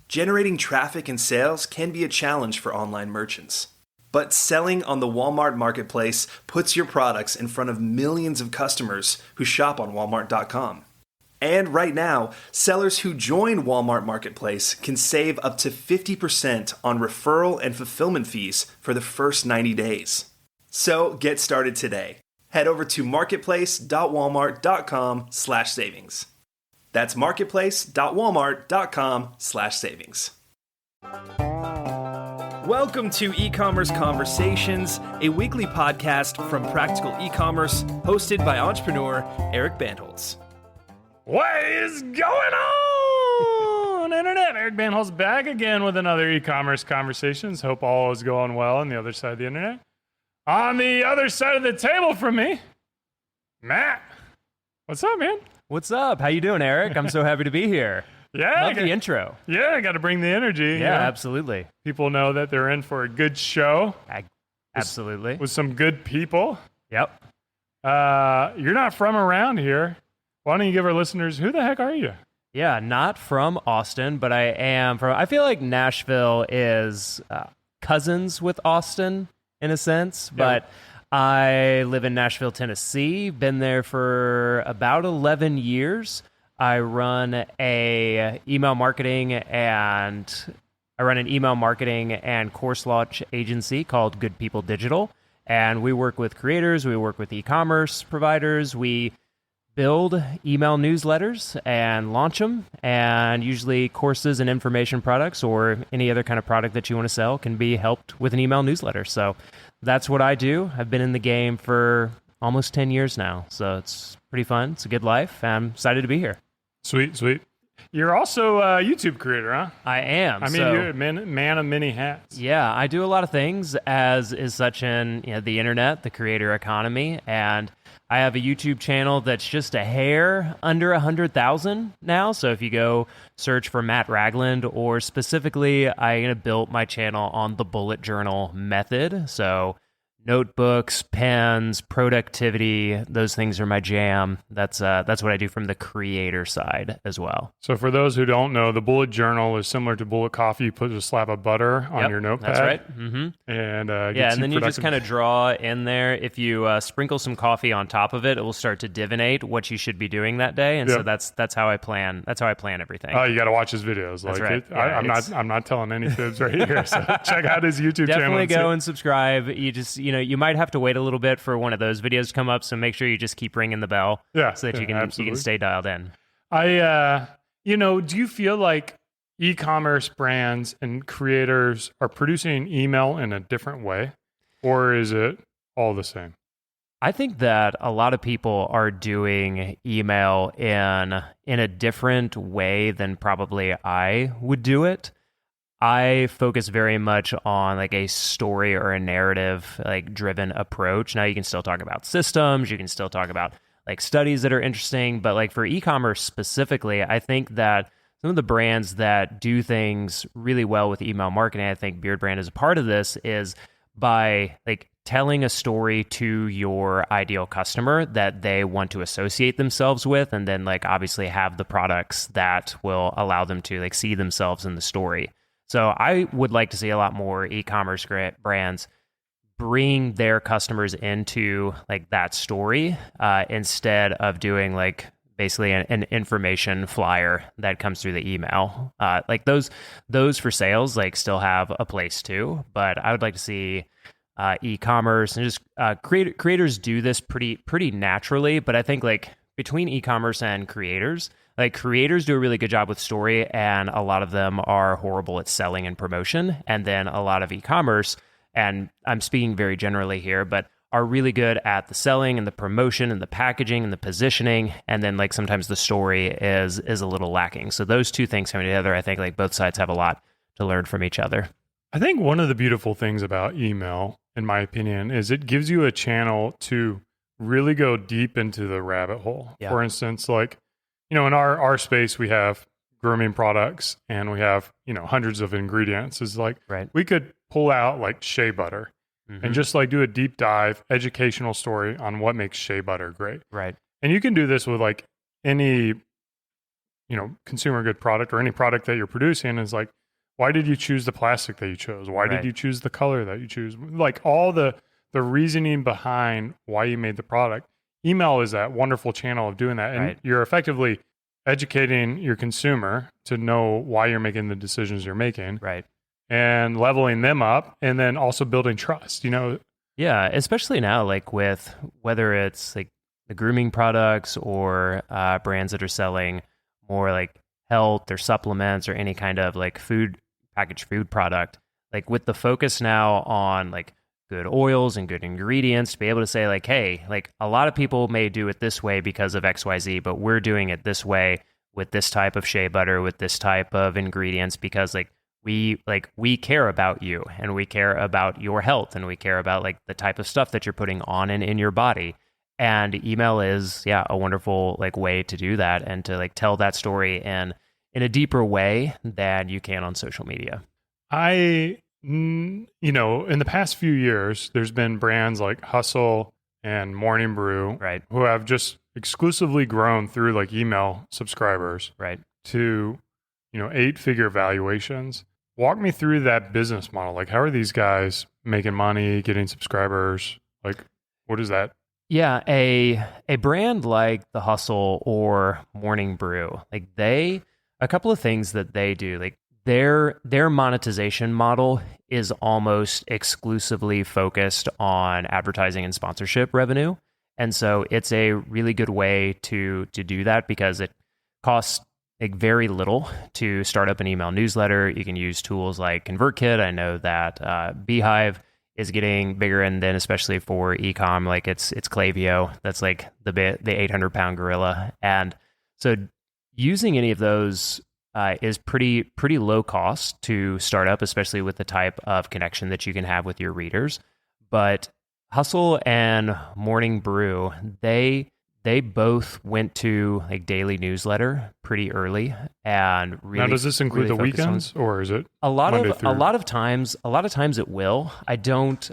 Generating traffic and sales can be a challenge for online merchants. But selling on the Walmart Marketplace puts your products in front of millions of customers who shop on Walmart.com. And right now, sellers who join Walmart Marketplace can save up to 50% on referral and fulfillment fees for the first 90 days. So get started today. Head over to marketplace.walmart.com/savings. That's marketplace.walmart.com/savings. Welcome to E-Commerce Conversations, a weekly podcast from Practical E-Commerce, hosted by entrepreneur Eric Bandholz. What is going on, Internet? Eric Bandholz back again with another E-Commerce Conversations. Hope all is going well on the other side of the Internet. On the other side of the table from me, Matt. What's up, man? What's up? How you doing, Eric? I'm so happy to be here. Yeah, Love the intro. Yeah, I got to bring the energy. Yeah, absolutely. People know that they're in for a good show. Absolutely. With some good people. Yep. You're not from around here. Why don't you give our listeners, who the heck are you? Yeah, not from Austin, but I am from, I feel like Nashville is cousins with Austin in a sense, but I live in Nashville, Tennessee, been there for about 11 years. I run an email marketing and course launch agency called Good People Digital, and we work with creators, we work with e-commerce providers, we build email newsletters and launch them, and usually courses and information products or any other kind of product that you want to sell can be helped with an email newsletter. So that's what I do. I've been in the game for almost 10 years now, so it's pretty fun. It's a good life, and I'm excited to be here. Sweet. You're also a YouTube creator, huh? I am. I mean, you're a man of many hats. Yeah, I do a lot of things, as is such in the internet, the creator economy, and I have a YouTube channel that's just a hair under 100,000 now. So if you go search for Matt Ragland, or specifically, I built my channel on the bullet journal method. So notebooks, pens, productivity, those things are my jam. That's what I do from the creator side as well. So for those who don't know, the bullet journal is similar to bullet coffee. You put a slab of butter on your notepad. That's right. Mm-hmm. And and then you just kind of draw in there. If you sprinkle some coffee on top of it, it will start to divinate what you should be doing that day. And so that's how I plan. That's how I plan everything. Oh, you got to watch his videos. That's right. I'm not telling any fibs right here. So check out his YouTube channel. Definitely go and subscribe. You just you might have to wait a little bit for one of those videos to come up, so make sure you just keep ringing the bell, so that you can stay dialed in. Do you feel like e-commerce brands and creators are producing email in a different way, or is it all the same? I think that a lot of people are doing email in a different way than probably I would do it. I focus very much on like a story or a narrative driven approach. Now you can still talk about systems, you can still talk about like studies that are interesting, but like for e-commerce specifically, I think that some of the brands that do things really well with email marketing, I think Beard Brand is a part of this, is by like telling a story to your ideal customer that they want to associate themselves with, and then like obviously have the products that will allow them to like see themselves in the story. So I would like to see a lot more e-commerce brands bring their customers into like that story instead of doing like basically an information flyer that comes through the email. Like those for sales like still have a place too, but I would like to see e-commerce and just creators do this pretty naturally. But I think like between e-commerce and creators, like creators do a really good job with story, and a lot of them are horrible at selling and promotion. And then a lot of e-commerce, and I'm speaking very generally here, but are really good at the selling and the promotion and the packaging and the positioning. And then like sometimes the story is a little lacking. So those two things coming together, I think like both sides have a lot to learn from each other. I think one of the beautiful things about email, in my opinion, is it gives you a channel to really go deep into the rabbit hole. Yeah. For instance, like, in our space, we have grooming products and we have, hundreds of ingredients. It's like, we could pull out like shea butter and just like do a deep dive educational story on what makes shea butter great. Right. And you can do this with like any consumer good product or any product that you're producing is like, why did you choose the plastic that you chose? Why did you choose the color that you choose? Like all the reasoning behind why you made the product. Email is that wonderful channel of doing that. And you're effectively educating your consumer to know why you're making the decisions you're making. Right. And leveling them up, and then also building trust, Yeah, especially now, like with whether it's like the grooming products or brands that are selling more like health or supplements or any kind of like packaged food product, like with the focus now on like good oils and good ingredients, to be able to say like, hey, like a lot of people may do it this way because of XYZ, but we're doing it this way with this type of shea butter, with this type of ingredients, because we care about you and we care about your health and we care about like the type of stuff that you're putting on and in your body. And email is a wonderful like way to do that and to like tell that story in a deeper way than you can on social media. In the past few years, there's been brands like Hustle and Morning Brew, who have just exclusively grown through like email subscribers, to 8-figure valuations. Walk me through that business model. Like, how are these guys making money, getting subscribers? Like, what is that? Yeah, a brand like the Hustle or Morning Brew, like a couple of things that they do, like their monetization model is almost exclusively focused on advertising and sponsorship revenue. And so it's a really good way to do that because it costs like very little to start up an email newsletter. You can use tools like ConvertKit. I know that Beehive is getting bigger, and then especially for e-com, like it's Klaviyo. That's like the 800-pound gorilla. And so using any of those is pretty low cost to start up, especially with the type of connection that you can have with your readers. But Hustle and Morning Brew, they both went to like daily newsletter pretty early, and really. Now, does this include really the weekends, or is it a lot of times it will. I don't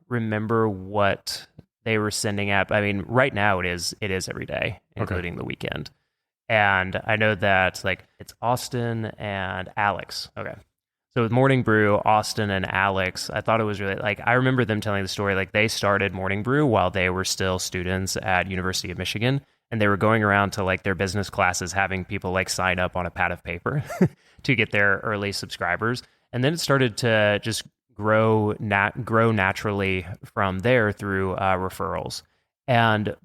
remember what they were sending out. I mean, right now it is every day, including the weekend. And I know that like it's Austin and Alex. Okay. So with Morning Brew, Austin and Alex, I thought it was really like, I remember them telling the story, like they started Morning Brew while they were still students at University of Michigan, and they were going around to like their business classes, having people like sign up on a pad of paper to get their early subscribers. And then it started to just grow naturally from there through referrals. And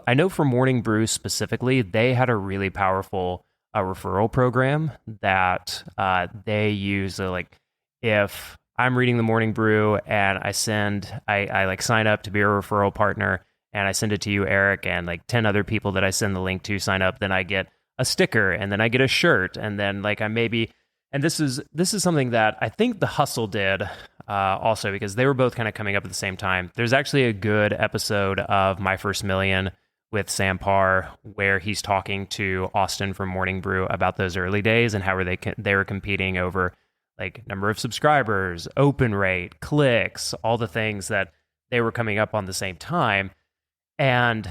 I know for Morning Brew specifically, they had a really powerful referral program that they use. Like if I'm reading the Morning Brew and I like sign up to be a referral partner and I send it to you, Eric, and like 10 other people that I send the link to sign up, then I get a sticker and then I get a shirt, and then like and this is something that I think the Hustle did also, because they were both kind of coming up at the same time. There's actually a good episode of My First Million with Sam Parr where he's talking to Austin from Morning Brew about those early days and how they were competing over like number of subscribers, open rate, clicks, all the things that they were coming up on the same time. And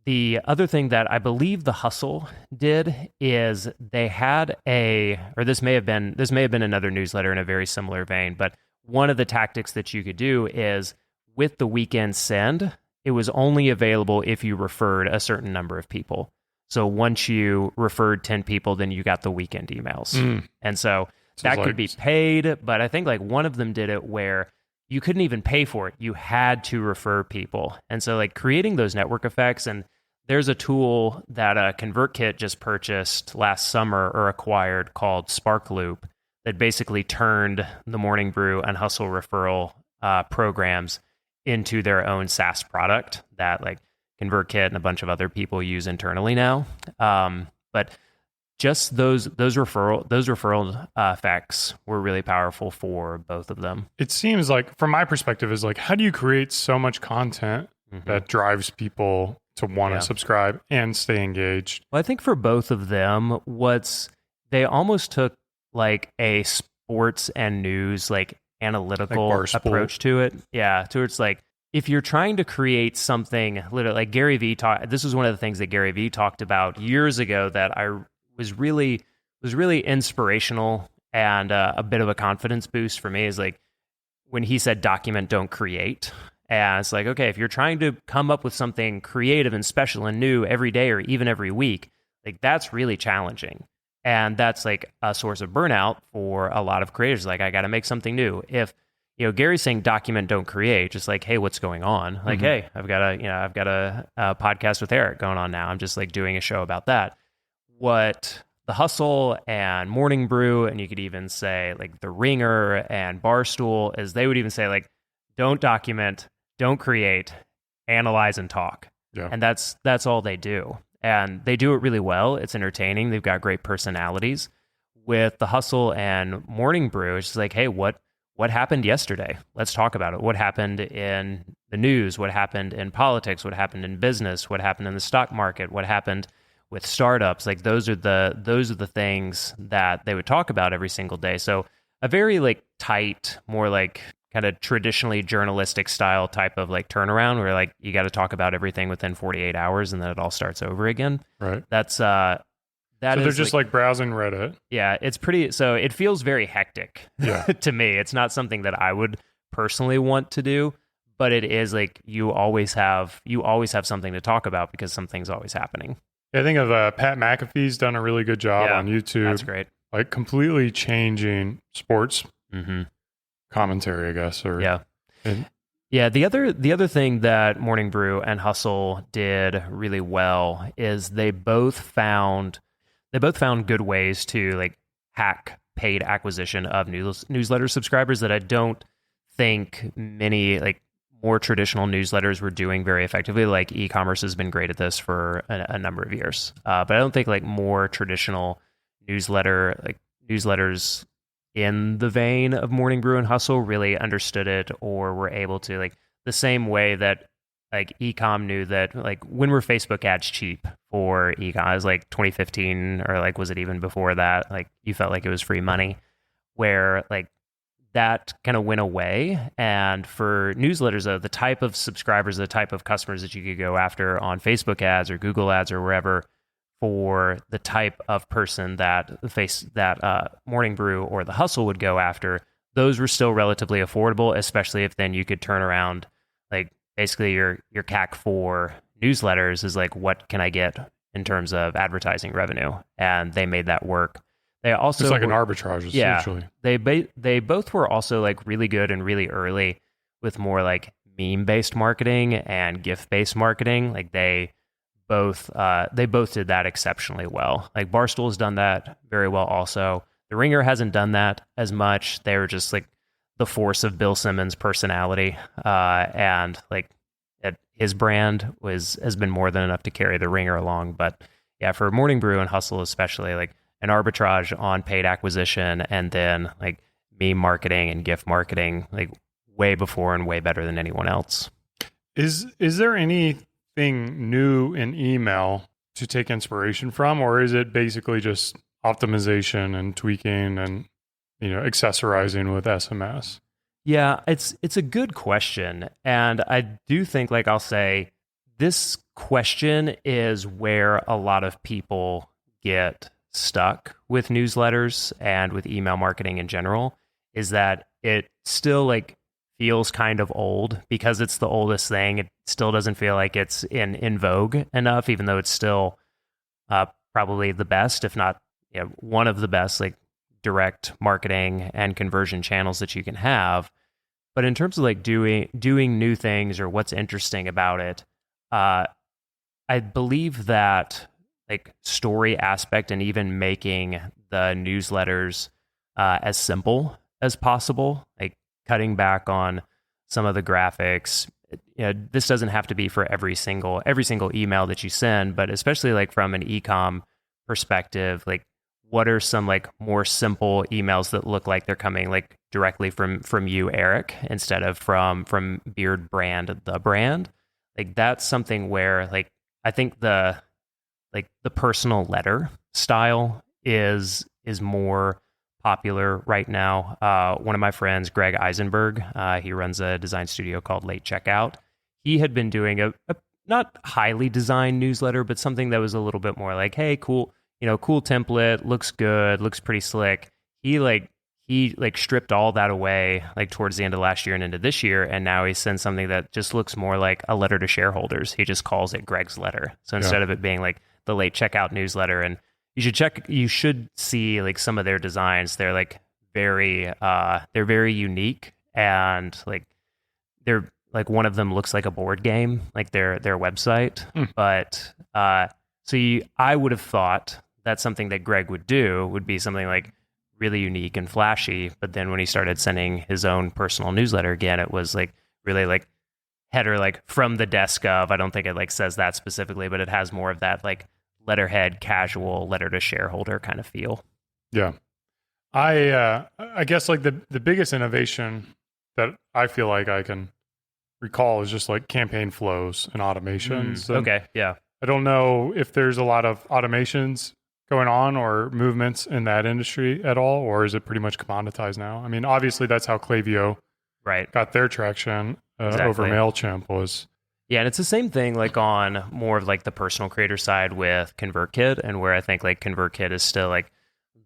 the other thing that I believe the Hustle did is they had this may have been another newsletter in a very similar vein, but one of the tactics that you could do is with the weekend send, it was only available if you referred a certain number of people. So once you referred 10 people, then you got the weekend emails. And so that could be paid, but I think like one of them did it where you couldn't even pay for it. You had to refer people. And so like creating those network effects, and there's a tool that ConvertKit just purchased last summer or acquired called SparkLoop that basically turned the Morning Brew and Hustle referral programs into their own SaaS product that like ConvertKit and a bunch of other people use internally now. But just those referral effects were really powerful for both of them. It seems like, from my perspective, is like, how do you create so much content that drives people to want to subscribe and stay engaged? Well, I think for both of them, they almost took like a sports and news like analytical approach to it. Yeah, towards like, if you're trying to create something, literally like Gary Vee this was one of the things that Gary Vee talked about years ago that I was really inspirational and a bit of a confidence boost for me is like when he said document, don't create. And it's like, okay, if you're trying to come up with something creative and special and new every day or even every week, like that's really challenging. And that's like a source of burnout for a lot of creators. Like, I got to make something new. If, Gary's saying document, don't create, just like, hey, what's going on? Like, hey, I've got a podcast with Eric going on now. I'm just like doing a show about that. What The Hustle and Morning Brew, and you could even say like The Ringer and Barstool, is they would even say like, don't document, don't create, analyze and talk. Yeah. And that's all they do. And they do it really well. It's entertaining. They've got great personalities. With The Hustle and Morning Brew, it's just like, hey, what happened yesterday? Let's talk about it. What happened in the news? What happened in politics? What happened in business? What happened in the stock market? What happened with startups? Like those are the things that they would talk about every single day. So a very like tight, more like kind of traditionally journalistic style type of like turnaround where like you got to talk about everything within 48 hours and then it all starts over again. Right. So they're just like browsing Reddit. Yeah, it's pretty. So it feels very hectic to me. It's not something that I would personally want to do, but it is like you always have something to talk about because something's always happening. I think of Pat McAfee's done a really good job on YouTube. That's great. Like completely changing sports commentary, I guess. The other thing that Morning Brew and Hustle did really well is they both found good ways to like hack paid acquisition of newsletter subscribers that I don't think many like more traditional newsletters were doing very effectively. Like e-commerce has been great at this for a number of years, but I don't think like more traditional newsletters in the vein of Morning Brew and Hustle really understood it or were able to like the same way that like e-com knew that like when were Facebook ads cheap for e-com? It was like 2015 or like was it even before that? Like you felt like it was free money where like that kind of went away. And for newsletters, the type of subscribers, the type of customers that you could go after on Facebook ads or Google ads or wherever for the type of person that Morning Brew or The Hustle would go after, those were still relatively affordable, especially if then you could turn around like basically your CAC for newsletters is like, what can I get in terms of advertising revenue? And they made that work. They also it's like an arbitrage essentially. They both were also like really good and really early with more like meme-based marketing and GIF-based marketing. Like they both did that exceptionally well. Like Barstool's done that very well also. The Ringer hasn't done that as much. They were just like the force of Bill Simmons' personality, and like his brand has been more than enough to carry the Ringer along. But yeah, for Morning Brew and Hustle especially, like an arbitrage on paid acquisition and then like meme marketing and GIF marketing, like way before and way better than anyone else. Is there anything new in email to take inspiration from, or is it basically just optimization and tweaking and accessorizing with SMS? Yeah, it's a good question. And I do think, like I'll say, this question is where a lot of people get stuck with newsletters and with email marketing in general, is that it still like feels kind of old because it's the oldest thing. It still doesn't feel like it's in vogue enough, even though it's still probably the best, if not one of the best like direct marketing and conversion channels that you can have. But in terms of like doing new things or what's interesting about it, I believe that like story aspect and even making the newsletters as simple as possible, like cutting back on some of the graphics. This doesn't have to be for every single email that you send, but especially like from an e-com perspective, like what are some like more simple emails that look like they're coming like directly from you, Eric, instead of from Beard Brand, the brand? Like that's something where like I think the personal letter style is more popular right now. One of my friends, Greg Eisenberg, he runs a design studio called Late Checkout. He had been doing a not highly designed newsletter, but something that was a little bit more like, hey, cool, cool template, looks good, looks pretty slick. He stripped all that away like towards the end of last year and into this year, and now he sends something that just looks more like a letter to shareholders. He just calls it Greg's letter. So instead of it being like the late checkout newsletter, and you should see like some of their designs. They're like they're very unique, and like they're like one of them looks like a board game, like their website. But I would have thought that something that Greg would do would be something like really unique and flashy, but then when he started sending his own personal newsletter again, it was like really like header like from the desk of, I don't think it like says that specifically, but it has more of that like letterhead casual letter to shareholder kind of feel. Yeah. I guess like the biggest innovation that I feel like I can recall is just like campaign flows and automations. Okay. Yeah. I don't know if there's a lot of automations going on or movements in that industry at all, or is it pretty much commoditized now? I mean, obviously that's how Klaviyo got their traction over MailChimp was. Yeah, and it's the same thing like on more of like the personal creator side with ConvertKit, and where I think like ConvertKit is still like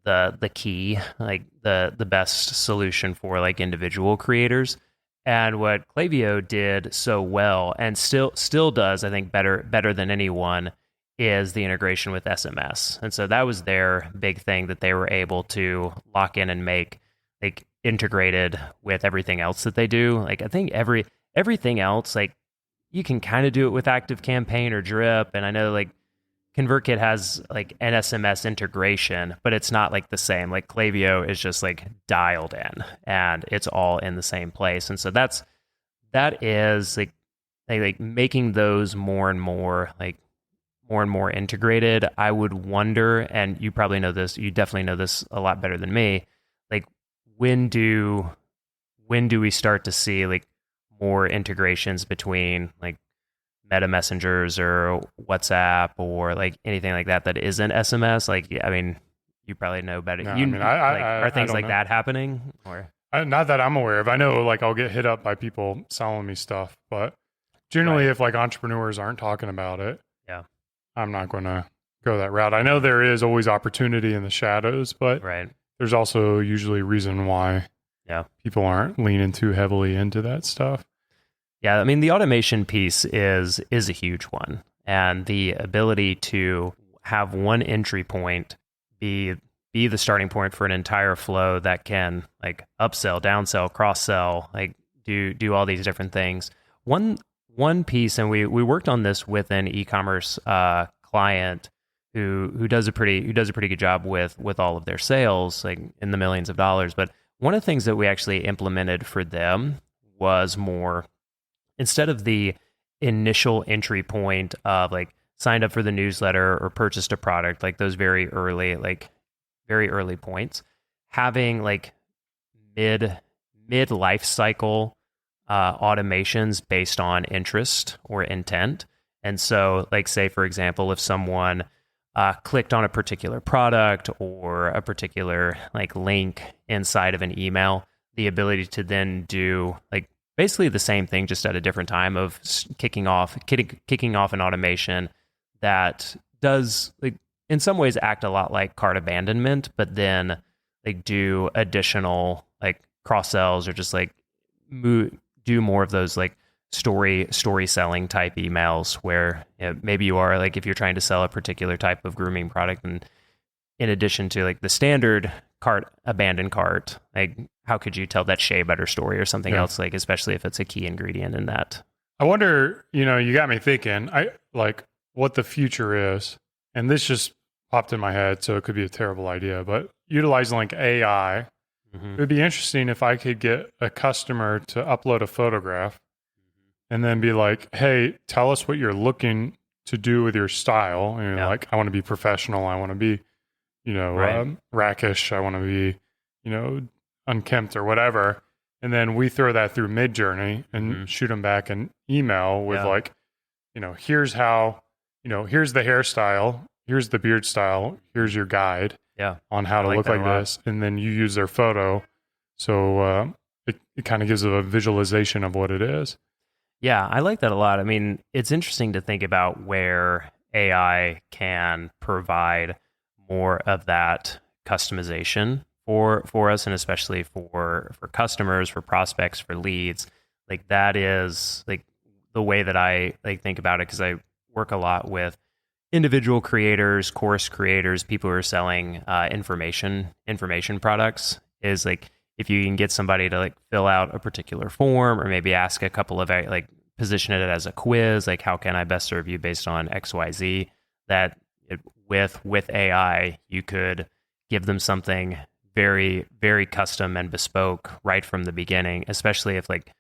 the key, like the best solution for like individual creators. And what Klaviyo did so well and still does, I think better than anyone, is the integration with SMS. And so that was their big thing that they were able to lock in and make like integrated with everything else that they do. Like I think everything else, like you can kind of do it with ActiveCampaign or Drip. And I know like ConvertKit has like an SMS integration, but it's not like the same. Like Klaviyo is just like dialed in and it's all in the same place. And so that is like making those more and more integrated. I would wonder, and you probably know this, you definitely know this a lot better than me, like when do we start to see like more integrations between like Meta Messengers or WhatsApp or like anything like that isn't SMS? Like, I mean, you probably know better. No, are things like that happening? Or not that I'm aware of. I know like I'll get hit up by people selling me stuff, but generally if like entrepreneurs aren't talking about it, I'm not going to go that route. I know there is always opportunity in the shadows, but there's also usually a reason why people aren't leaning too heavily into that stuff. Yeah, I mean, the automation piece is a huge one. And the ability to have one entry point be the starting point for an entire flow that can like upsell, downsell, cross-sell, like do all these different things. One piece, and we worked on this with an e-commerce client who does a pretty good job with all of their sales, like in the millions of dollars. But one of the things that we actually implemented for them was more, instead of the initial entry point of like signed up for the newsletter or purchased a product, like those very early points, having like mid life cycle automations based on interest or intent. And so like say, for example, if someone clicked on a particular product or a particular like link inside of an email, the ability to then do like basically the same thing, just at a different time of kicking off an automation that does like in some ways act a lot like cart abandonment, but then like do additional like cross sells or just like do more of those like story selling type emails where maybe you are like, if you're trying to sell a particular type of grooming product, and in addition to like the standard abandoned cart, like how could you tell that shea butter story or something else, like especially if it's a key ingredient in that. I wonder, you got me thinking, I like what the future is, and this just popped in my head, so it could be a terrible idea, but utilizing like AI, it would be interesting if I could get a customer to upload a photograph and then be like, hey, tell us what you're looking to do with your style. And you're like, I want to be professional. I want to be, rackish. I want to be, unkempt or whatever. And then we throw that through Midjourney and shoot them back an email with like, here's how, here's the hairstyle, here's the beard style, here's your guide on how to look like this. And then you use their photo. So it kind of gives a visualization of what it is. Yeah, I like that a lot. I mean, it's interesting to think about where AI can provide more of that customization for us, and especially for customers, for prospects, for leads. Like that is like the way that I like think about it, because I work a lot with individual creators, course creators, people who are selling information products. Is like if you can get somebody to like fill out a particular form, or maybe ask a couple of like position it as a quiz, like how can I best serve you based on XYZ, that with AI you could give them something very, very custom and bespoke right from the beginning, especially if like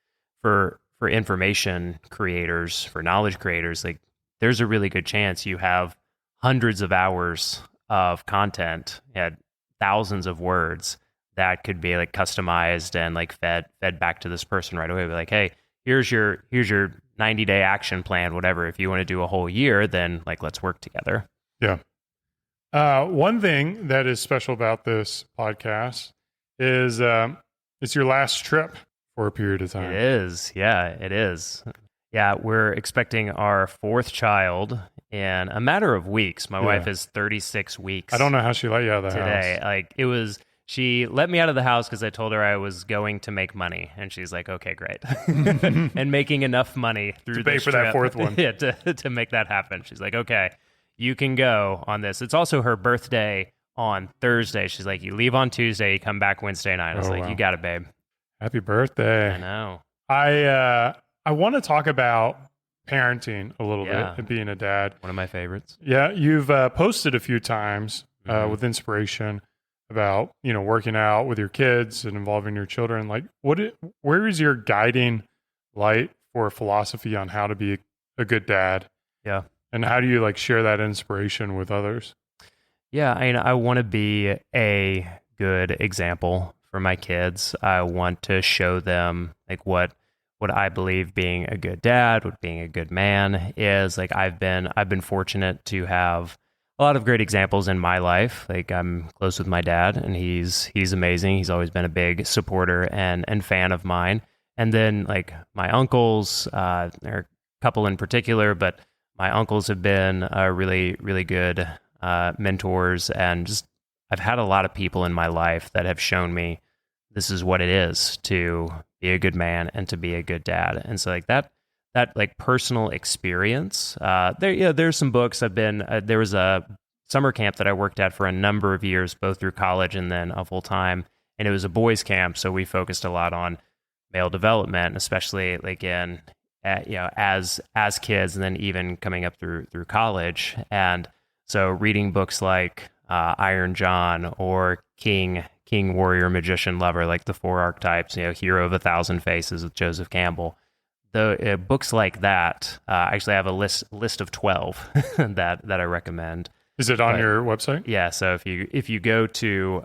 for information creators, for knowledge creators, like there's a really good chance you have hundreds of hours of content at thousands of words that could be like customized and like fed back to this person right away. Be like, hey, here's your 90-day action plan, whatever. If you want to do a whole year, then like let's work together. Yeah. One thing that is special about this podcast is it's your last trip for a period of time. It is. Yeah, it is. Yeah, we're expecting our fourth child in a matter of weeks. My wife is 36 weeks. I don't know how she let you out of the today. house. Like it was, she let me out of the house because I told her I was going to make money, and she's like, "Okay, great," and making enough money through to pay for trip, that fourth one. Yeah, to make that happen. She's like, "Okay, you can go on this." It's also her birthday on Thursday. She's like, "You leave on Tuesday, you come back Wednesday night." I was like, wow. "You got it, babe." Happy birthday! I know. I want to talk about parenting a little bit and being a dad. One of my favorites. Yeah, you've posted a few times with inspiration about, you know, working out with your kids and involving your children. Like, where is your guiding light for philosophy on how to be a good dad? Yeah. And how do you like share that inspiration with others? Yeah, I want to be a good example for my kids. I want to show them like what I believe being a good dad, what being a good man is. Like I've been fortunate to have a lot of great examples in my life. Like I'm close with my dad, and he's amazing. He's always been a big supporter and fan of mine. And then like my uncles, there are a couple in particular, but my uncles have been really, really good mentors. And just I've had a lot of people in my life that have shown me this is what it is to be a good man and to be a good dad. And so like that like personal experience, there's some books I've been, there was a summer camp that I worked at for a number of years, both through college and then a full time. And it was a boys camp. So we focused a lot on male development, especially like as kids, and then even coming up through college. And so reading books like Iron John or King, Warrior, Magician, Lover, like the 4 archetypes, Hero of 1,000 Faces with Joseph Campbell. The books like that, actually I have a list of 12 that I recommend. Is it on your website? Yeah. So if you go to,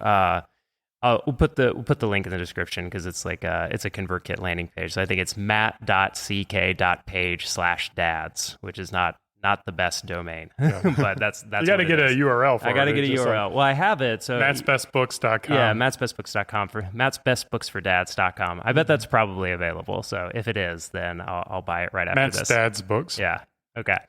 we'll put the link in the description, because it's like it's a ConvertKit landing page. So I think it's matt.ck.page/dads, which is not the best domain, but that's you got to get a URL for it. I got to get a URL. Well, I have it. So mattsbestbooks.com. Yeah, mattsbestbooks.com for mattsbestbooksfordads.com. I bet that's probably available. So if it is, then I'll buy it right after Matt's this. Dad's Books. Yeah. Okay.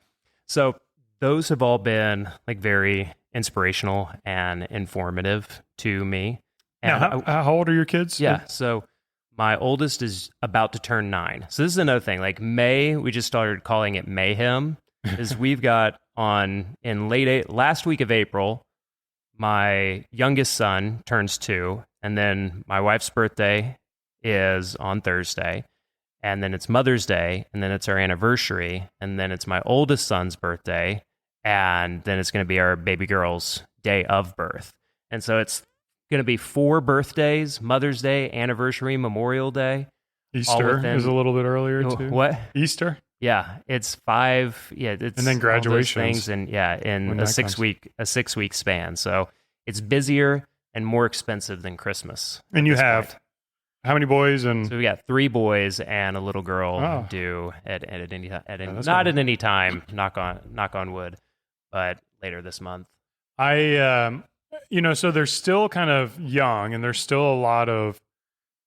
So those have all been like very inspirational and informative to me. And now, how old are your kids? Yeah. So my oldest is about to turn 9. So this is another thing. Like May, we just started calling it Mayhem. Is we've got last week of April, my youngest son turns 2, and then my wife's birthday is on Thursday, and then it's Mother's Day, and then it's our anniversary, and then it's my oldest son's birthday, and then it's going to be our baby girl's day of birth. And so it's going to be 4 birthdays: Mother's Day, anniversary, Memorial Day. Easter is a little bit earlier too. What? Easter? Yeah, it's 5. Yeah, it's and then graduations. Things, and in a 6-week span. So it's busier and more expensive than Christmas. And you have how many boys? And so we got 3 boys and a little girl due at any time. Knock on wood, but later this month. So they're still kind of young, and there's still a lot of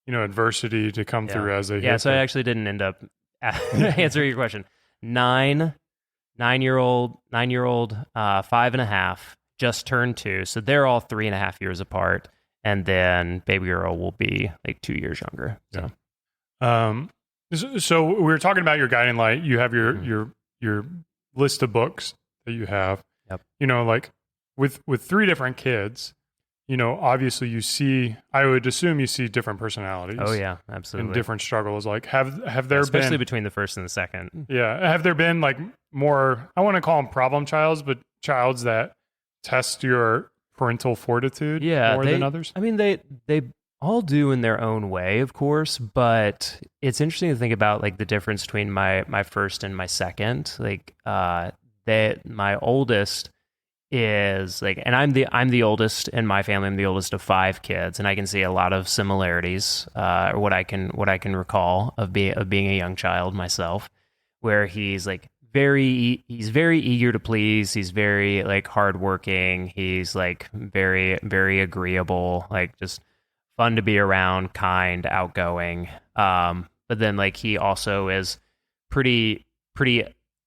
adversity to come through as they hit. So I actually didn't end up answering your question. 9-year-old, 5.5, just turned 2. So they're all 3.5 years apart. And then baby girl will be like 2 years younger. So, so we were talking about your guiding light. You have your list of books that you have. Yep. You know, like with 3 different kids, you know, obviously I would assume you see different personalities. Oh yeah, absolutely. And different struggles. Like have there especially been, between the first and the second. Yeah. Have there been like more, I want to call them problem childs, but childs that test your parental fortitude more than others? I mean, they all do in their own way, of course, but it's interesting to think about like the difference between my first and my second. Like my oldest is like, and I'm the oldest in my family. I'm the oldest of 5 kids, and I can see a lot of similarities, or what I can recall of being a young child myself, where he's like very eager to please. He's very like hardworking. He's like very, very agreeable, like just fun to be around, kind, outgoing. But then like he also is pretty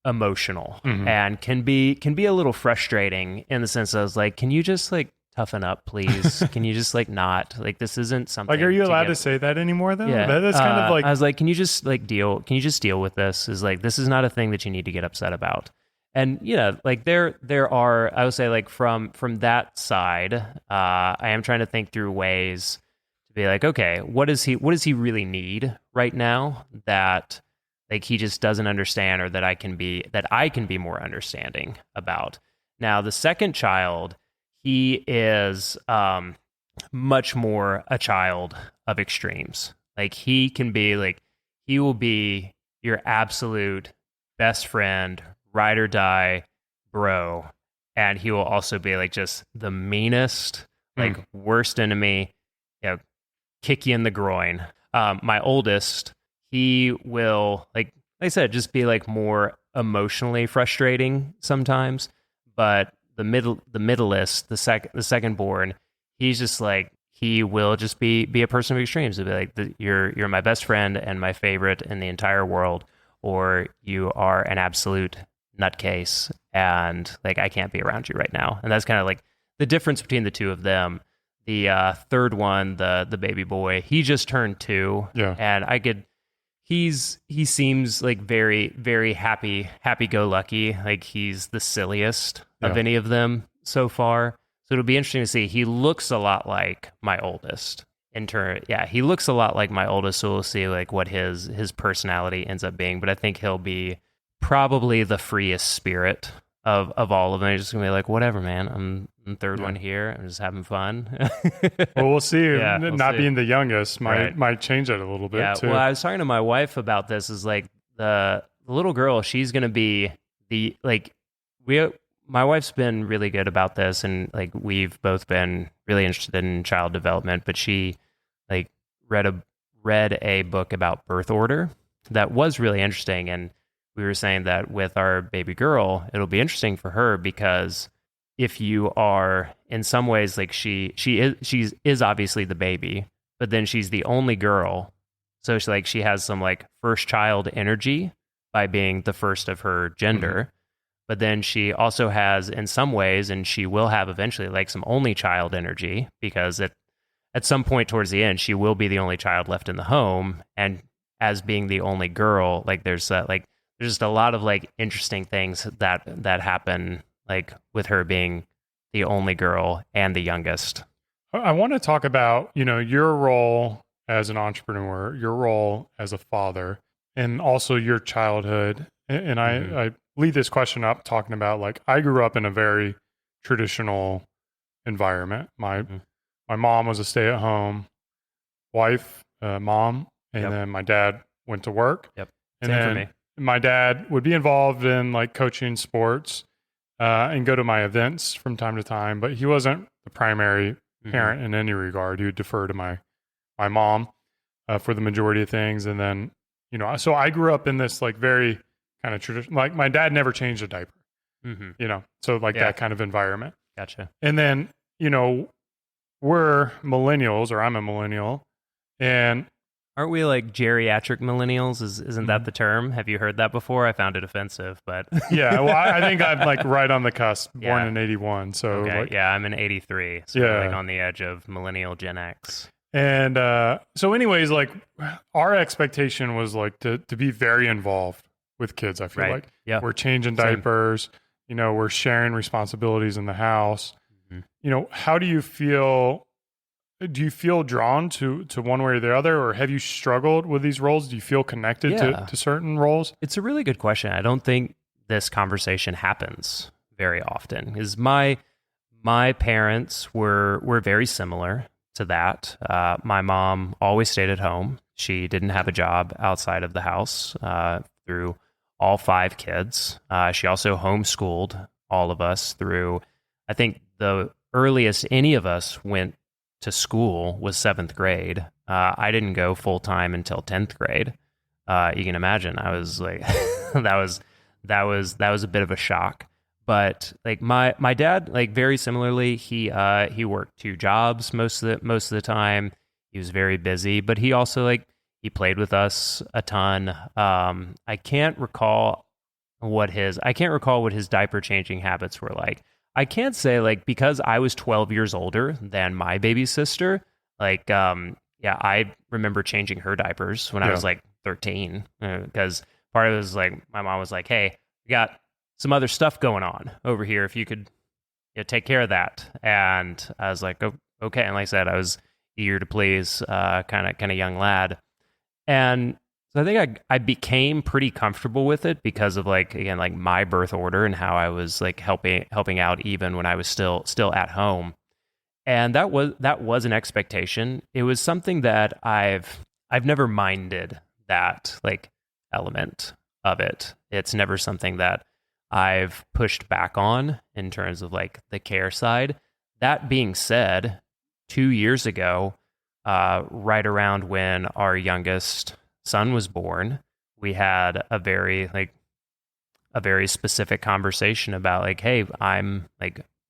emotional, and can be a little frustrating in the sense of like, can you just like toughen up, please? Can you just like not, like, this isn't something. Like, are you allowed to say that anymore though? Yeah. That's kind of like, I was like, can you just deal with this? Is like, this is not a thing that you need to get upset about. And yeah, like there are, I would say like from that side, I am trying to think through ways to be like, okay, what does he really need right now that like he just doesn't understand, or that I can be more understanding about. Now, the second child, he is much more a child of extremes. Like he will be your absolute best friend, ride or die bro, and he will also be like just the meanest, like worst enemy, kick you in the groin. My oldest, he will, like I said, just be like more emotionally frustrating sometimes. But the middleist, the second born, he's just like, he will just be a person of extremes. He'll be like, you're my best friend and my favorite in the entire world, or you are an absolute nutcase, and like I can't be around you right now. And that's kind of like the difference between the two of them. The third one, the baby boy, he just turned 2, and he seems like very, very happy-go-lucky. Like he's the silliest of any of them so far. So it'll be interesting to see. He looks a lot like my oldest. He looks a lot like my oldest. So we'll see like what his personality ends up being. But I think he'll be probably the freest spirit of all of them. He's just gonna be like, whatever, man. I'm the third one here. I'm just having fun. Well, we'll see. We'll see. Being the youngest might change it a little bit too. Well, I was talking to my wife about this. Is like the little girl. She's gonna be my wife's been really good about this, and like we've both been really interested in child development. But she like read a book about birth order that was really interesting, and we were saying that with our baby girl, it'll be interesting for her because if you are in some ways like she is obviously the baby, but then she's the only girl, so she has some like first child energy by being the first of her gender. But then she also has, in some ways, and she will have eventually, like some only child energy, because at some point towards the end, she will be the only child left in the home. And as being the only girl, like there's just a lot of like interesting things that happen, like with her being the only girl and the youngest. I want to talk about, your role as an entrepreneur, your role as a father, and also your childhood. And I lead this question up talking about like, I grew up in a very traditional environment. My mom was a stay-at-home wife, mom, and then my dad went to work. Yep. And Same then for me. My dad would be involved in like coaching sports and go to my events from time to time, but he wasn't the primary parent in any regard. He would defer to my mom for the majority of things. And then, so I grew up in this like very kind of traditional, like my dad never changed a diaper, so like that kind of environment. Gotcha. And then, we're millennials, or I'm a millennial, and Aren't we like geriatric millennials? Isn't that the term? Have you heard that before? I found it offensive, but yeah. Well, I think I'm like right on the cusp. Born in '81, so okay. like, Yeah, I'm in '83, so like on the edge of millennial Gen X. And so, anyways, like our expectation was like to be very involved with kids. I feel like we're changing diapers. You know, we're sharing responsibilities in the house. Mm-hmm. You know, how do you feel? Do you feel drawn to one way or the other, or have you struggled with these roles? Do you feel connected to certain roles? It's a really good question. I don't think this conversation happens very often. Is my parents were very similar to that. My mom always stayed at home. She didn't have a job outside of the house through all 5 kids. She also homeschooled all of us through, I think the earliest any of us went to school was 7th grade. I didn't go full time until 10th grade. You can imagine. I was like, that was a bit of a shock. But like my dad, like very similarly, he worked 2 jobs most of the time. He was very busy, but he also he played with us a ton. I can't recall what his diaper changing habits were like. I can't say because I was 12 years older than my baby sister, I remember changing her diapers when I was 13, because part of it was my mom was like, hey, we got some other stuff going on over here. If you could take care of that. And I was like, oh, okay. And like I said, I was eager to please, kind of young lad. And so I think I became pretty comfortable with it because of my birth order and how I was helping out even when I was still at home. And that was an expectation. It was something that I've never minded, that element of it. It's never something that I've pushed back on in terms of the care side. That being said, 2 years ago, right around when our youngest son was born, we had a very specific conversation about hey, I'm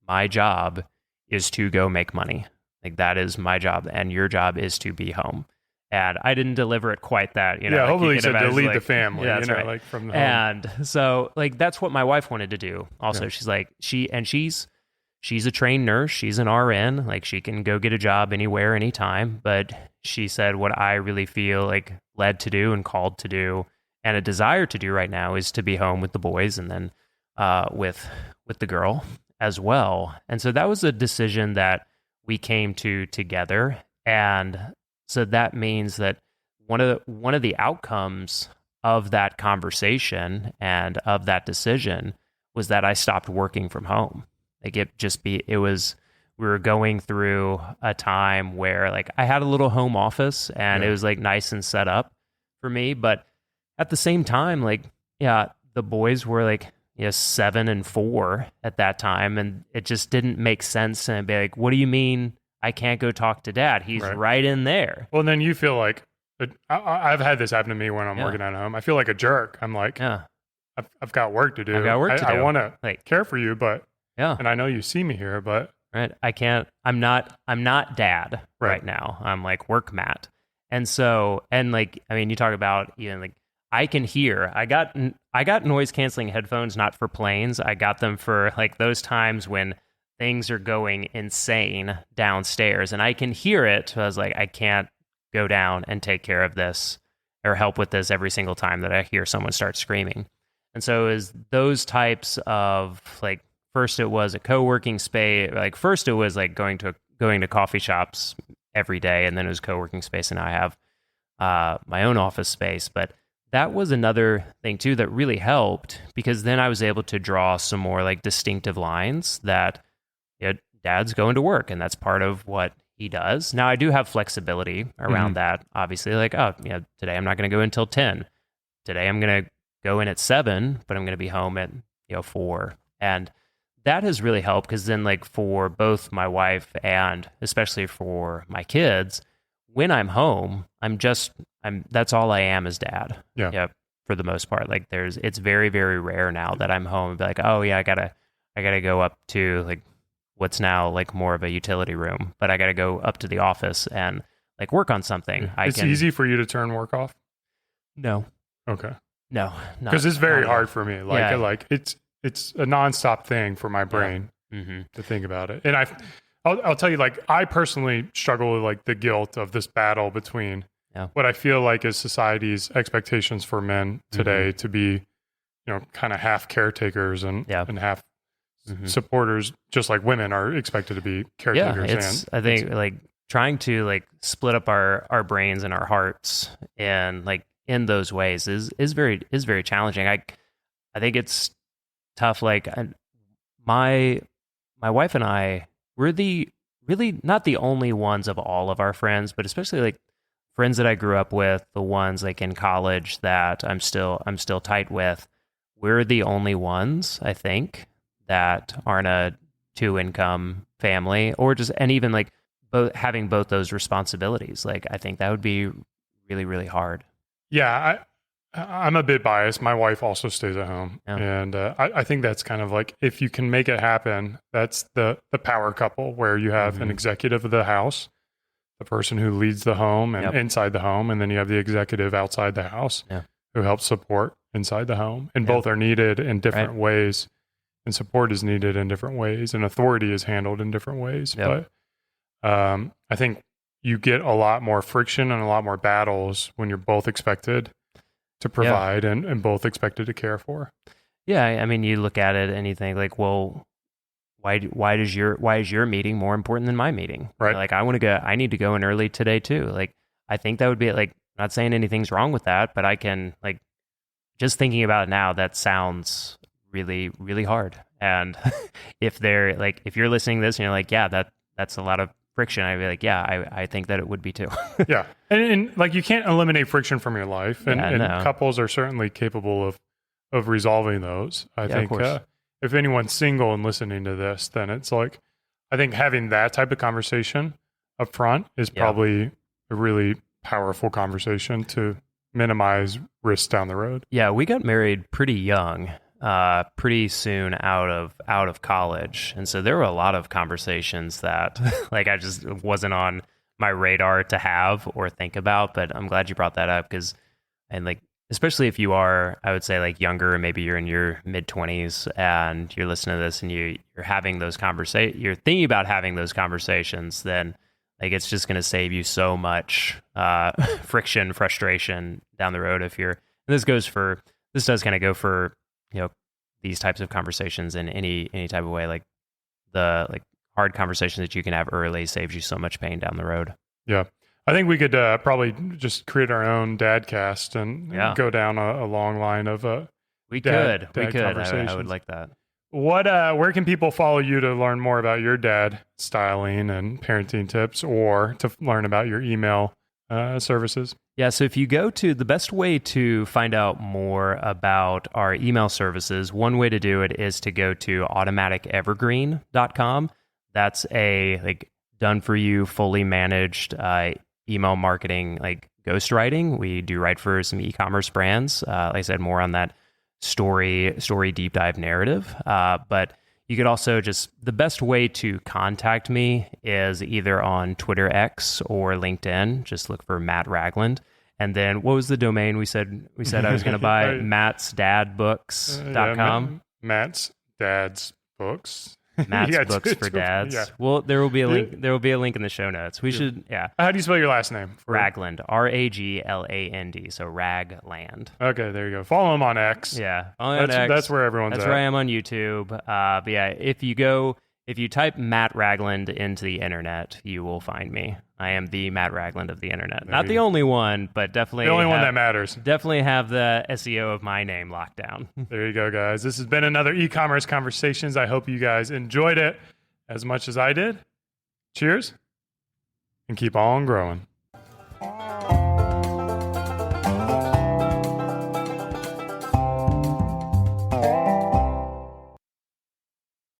my job is to go make money. That is my job, and your job is to be home. And I didn't deliver it quite that, hopefully you said to lead the family, yeah, that's right. From the home. And so that's what my wife wanted to do. Also, she's she's a trained nurse. She's an RN. She can go get a job anywhere, anytime. But she said what I really feel led to do and called to do and a desire to do right now is to be home with the boys and then with the girl as well. And so that was a decision that we came to together. And so that means that one of the outcomes of that conversation and of that decision was that I stopped working from home. We were going through a time where I had a little home office and it was nice and set up for me. But at the same time, the boys were 7 and 4 at that time. And it just didn't make sense. And be what do you mean I can't go talk to dad? He's right in there. Well, then you feel I've had this happen to me when I'm working at home. I feel like a jerk. I'm I've got work to do. I want to care for you, but and I know you see me here, but I can't. I'm not dad right now. I'm work Matt. And so you talk about even I can hear. I got noise canceling headphones, not for planes. I got them for those times when things are going insane downstairs, and I can hear it. So I was I can't go down and take care of this or help with this every single time that I hear someone start screaming. And so is those types of first it was a co-working space. First it was going to coffee shops every day, and then it was co-working space, and I have my own office space. But that was another thing too that really helped, because then I was able to draw some more distinctive lines that dad's going to work, and that's part of what he does. Now I do have flexibility around that. Obviously, today I'm not going to go until 10. Today I'm going to go in at 7, but I'm going to be home at 4. And that has really helped, because then for both my wife and especially for my kids, when I'm home, that's all I am as dad. Yeah. For the most part, it's very, very rare now that I'm home and be oh yeah, I gotta go up to what's now more of a utility room, but I gotta go up to the office and like work on something. It's easy for you to turn work off? No. Okay. No. Because it's very hard for me. Like it's a nonstop thing for my brain to think about it. And I'll tell you, like, I personally struggle with like the guilt of this battle between what I feel like is society's expectations for men today to be, kind of half caretakers and half supporters, just like women are expected to be caretakers. I think like trying to like split up our brains and our hearts and like in those ways is very challenging. I think it's tough. Like my wife and I, we're really not the only ones of all of our friends, but especially like friends that I grew up with, the ones like in college that I'm still tight with. We're the only ones, I think, that aren't a 2-income family, and even like having both those responsibilities. Like, I think that would be really, really hard. Yeah, I'm a bit biased. My wife also stays at home. Yeah. And I think that's kind of like, if you can make it happen, that's the power couple, where you have an executive of the house, the person who leads the home and inside the home, and then you have the executive outside the house who helps support inside the home. And both are needed in different ways, and support is needed in different ways, and authority is handled in different ways. But I think you get a lot more friction and a lot more battles when you're both expected to provide and both expected to care for. Yeah, I mean, you look at it and you think like, well, why is your meeting more important than my meeting? Right. Like, I need to go in early today too. Like, I think that would be like, not saying anything's wrong with that, but I can like, just thinking about it now, that sounds really, really hard. And if you're listening to this and you're like, yeah, that's a lot of friction, I'd be like, yeah, I think that it would be too. Yeah. And like, you can't eliminate friction from your life. And couples are certainly capable of resolving those. I think if anyone's single and listening to this, then it's like, I think having that type of conversation up front is probably a really powerful conversation to minimize risks down the road. Yeah, we got married pretty young, pretty soon out of college, and so there were a lot of conversations that like I just wasn't on my radar to have or think about. But I'm glad you brought that up, and like, especially if you are, I would say, like younger, maybe you're in your mid-20s and you're listening to this and you're having those you're thinking about having those conversations, then like it's just going to save you so much friction, frustration down the road. This does kind of go for, these types of conversations in any type of way. Like the hard conversations that you can have early saves you so much pain down the road. Yeah. I think we could probably just create our own dad cast and go down a long line of we could. I would like that. Where can people follow you to learn more about your dad styling and parenting tips, or to learn about your email services? Yeah, so if you go to the best way to find out more about our email services, one way to do it is to go to automaticevergreen.com. That's a done for you, fully managed email marketing, like ghostwriting. We do write for some e-commerce brands. Like I said, more on that story deep dive narrative. But you could also the best way to contact me is either on Twitter X or LinkedIn. Just look for Matt Ragland. And then what was the domain we said I was going to buy? mattsdadbooks.com. Matt's Dad's Books. Matt's Books for Dads. Yeah. Well, there will be a link. There will be a link in the show notes. We should. Yeah. How do you spell your last name? Ragland. Ragland. So Ragland. Okay, there you go. Follow him on X. Yeah. On X. That's where everyone's at. That's where I am on YouTube. But yeah, if you type Matt Ragland into the internet, you will find me. I am the Matt Ragland of the internet. Not the only one, but definitely the only one that matters. Definitely have the SEO of my name locked down. There you go, guys. This has been another E-commerce Conversations. I hope you guys enjoyed it as much as I did. Cheers, and keep on growing.